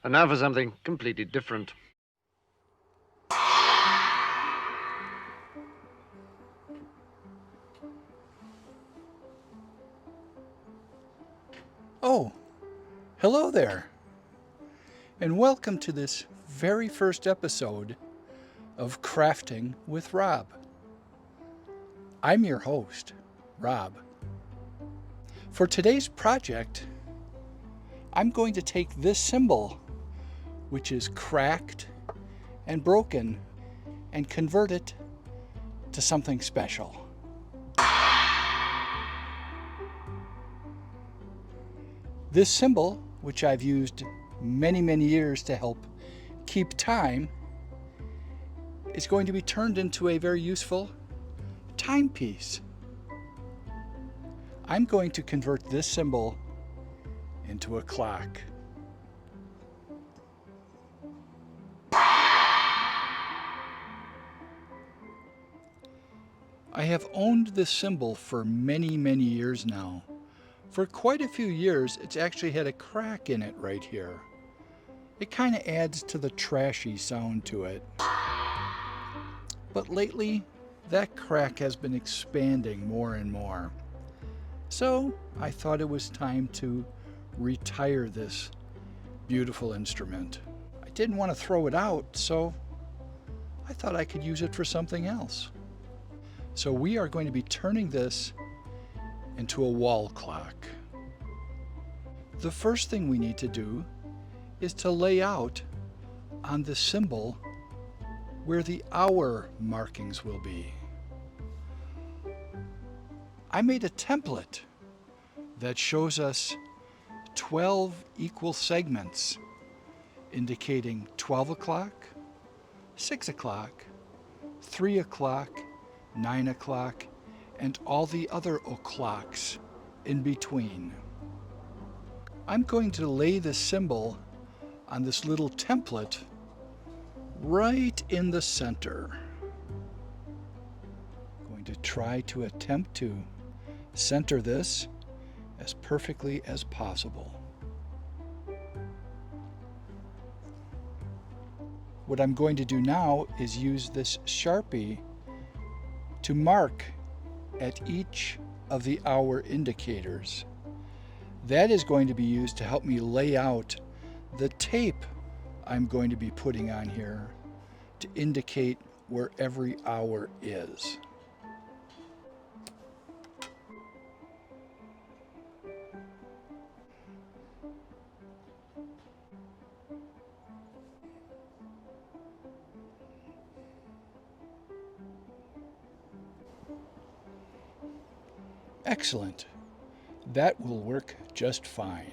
And now for something completely different. Oh, hello there, and welcome to this very first episode of Crafting with Rob. I'm your host, Rob. For today's project, I'm going to take this cymbal, which is cracked and broken, and convert it to something special. This cymbal, which I've used many years to help keep time, is going to be turned into a very useful timepiece. I'm going to convert this cymbal into a clock. I have owned this cymbal for many years now. For quite a few years, it's actually had a crack in it right here. It kind of adds to the trashy sound to it. But lately, that crack has been expanding more and more. So I thought it was time to retire this beautiful instrument. I didn't want to throw it out, so I thought I could use it for something else. So we are going to be turning this into a wall clock. The first thing we need to do is to lay out on the cymbal where the hour markings will be. I made a template that shows us 12 equal segments indicating 12 o'clock, 6 o'clock, 3 o'clock, 9 o'clock, and all the other o'clocks in between. I'm going to lay the cymbal on this little template right in the center. I'm going to try to attempt to center this as perfectly as possible. What I'm going to do now is use this Sharpie to mark at each of the hour indicators. That is going to be used to help me lay out the tape I'm going to be putting on here to indicate where every hour is. Excellent. That will work just fine.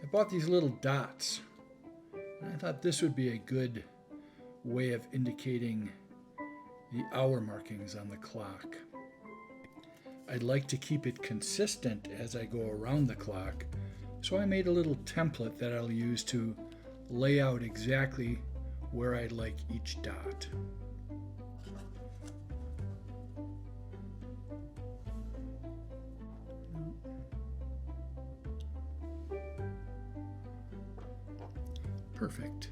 I bought these little dots, and I thought this would be a good way of indicating the hour markings on the clock. I'd like to keep it consistent as I go around the clock, so I made a little template that I'll use to lay out exactly where I'd like each dot. Perfect.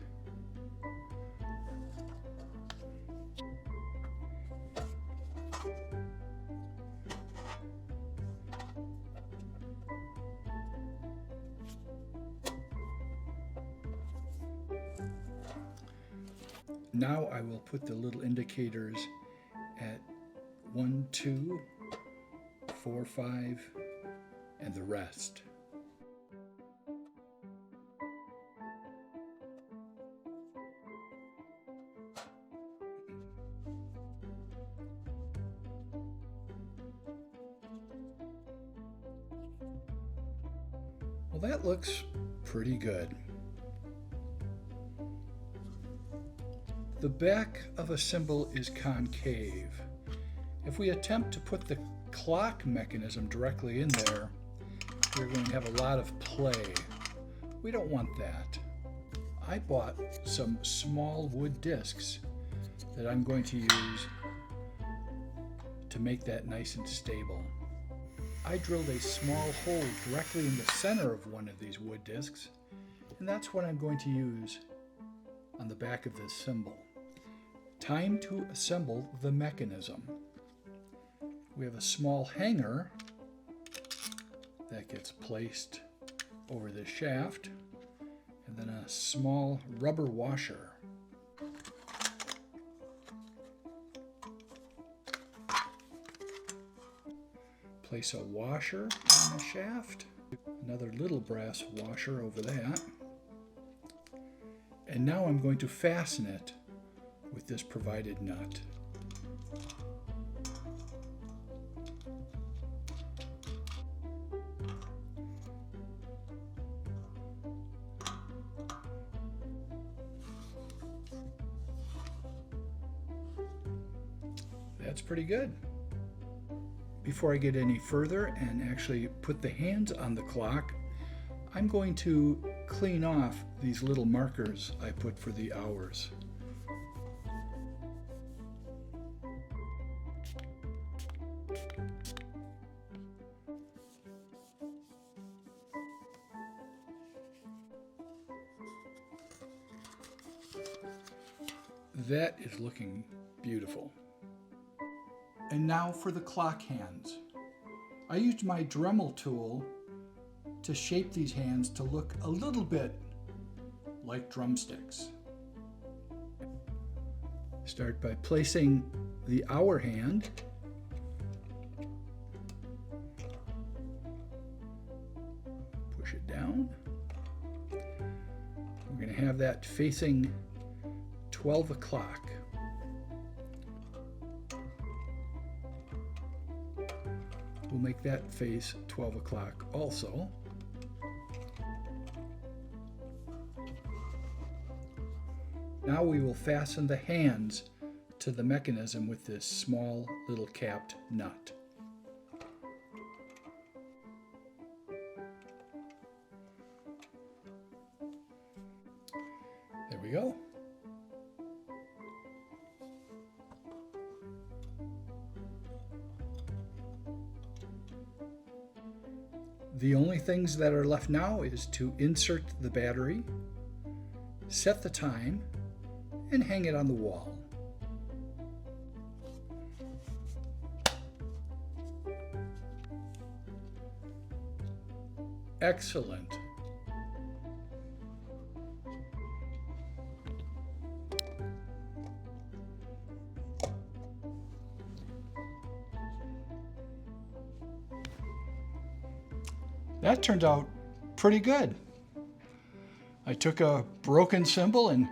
Now I will put the little indicators at 1, 2, 4, 5, and the rest. Well, that looks pretty good. The back of a cymbal is concave. If we attempt to put the clock mechanism directly in there, we're going to have a lot of play. We don't want that. I bought some small wood discs that I'm going to use to make that nice and stable. I drilled a small hole directly in the center of one of these wood discs, and that's what I'm going to use on the back of this cymbal. Time to assemble the mechanism. We have a small hanger that gets placed over the shaft, and then a small rubber washer. Place a washer on the shaft, another little brass washer over that, and now I'm going to fasten it with this provided nut. That's pretty good. Before I get any further and actually put the hands on the clock, I'm going to clean off these little markers I put for the hours. That is looking beautiful. And now for the clock hands. I used my Dremel tool to shape these hands to look a little bit like drumsticks. Start by placing the hour hand push it down. We're going to have that facing 12 o'clock. We'll make that face 12 o'clock also. Now we will fasten the hands to the mechanism with this small little capped nut. There we go. The only things that are left now is to insert the battery, set the time, and hang it on the wall. Excellent. That turned out pretty good. I took a broken cymbal and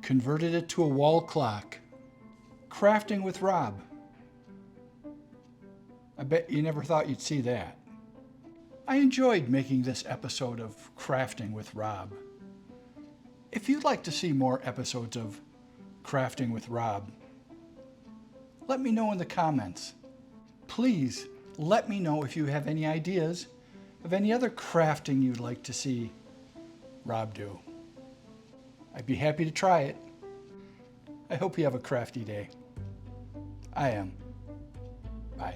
converted it to a wall clock. Crafting with Rob. I bet you never thought you'd see that. I enjoyed making this episode of Crafting with Rob. If you'd like to see more episodes of Crafting with Rob, let me know in the comments. Please let me know if you have any ideas of any other crafting you'd like to see Rob do. I'd be happy to try it. I hope you have a crafty day. I am. Bye.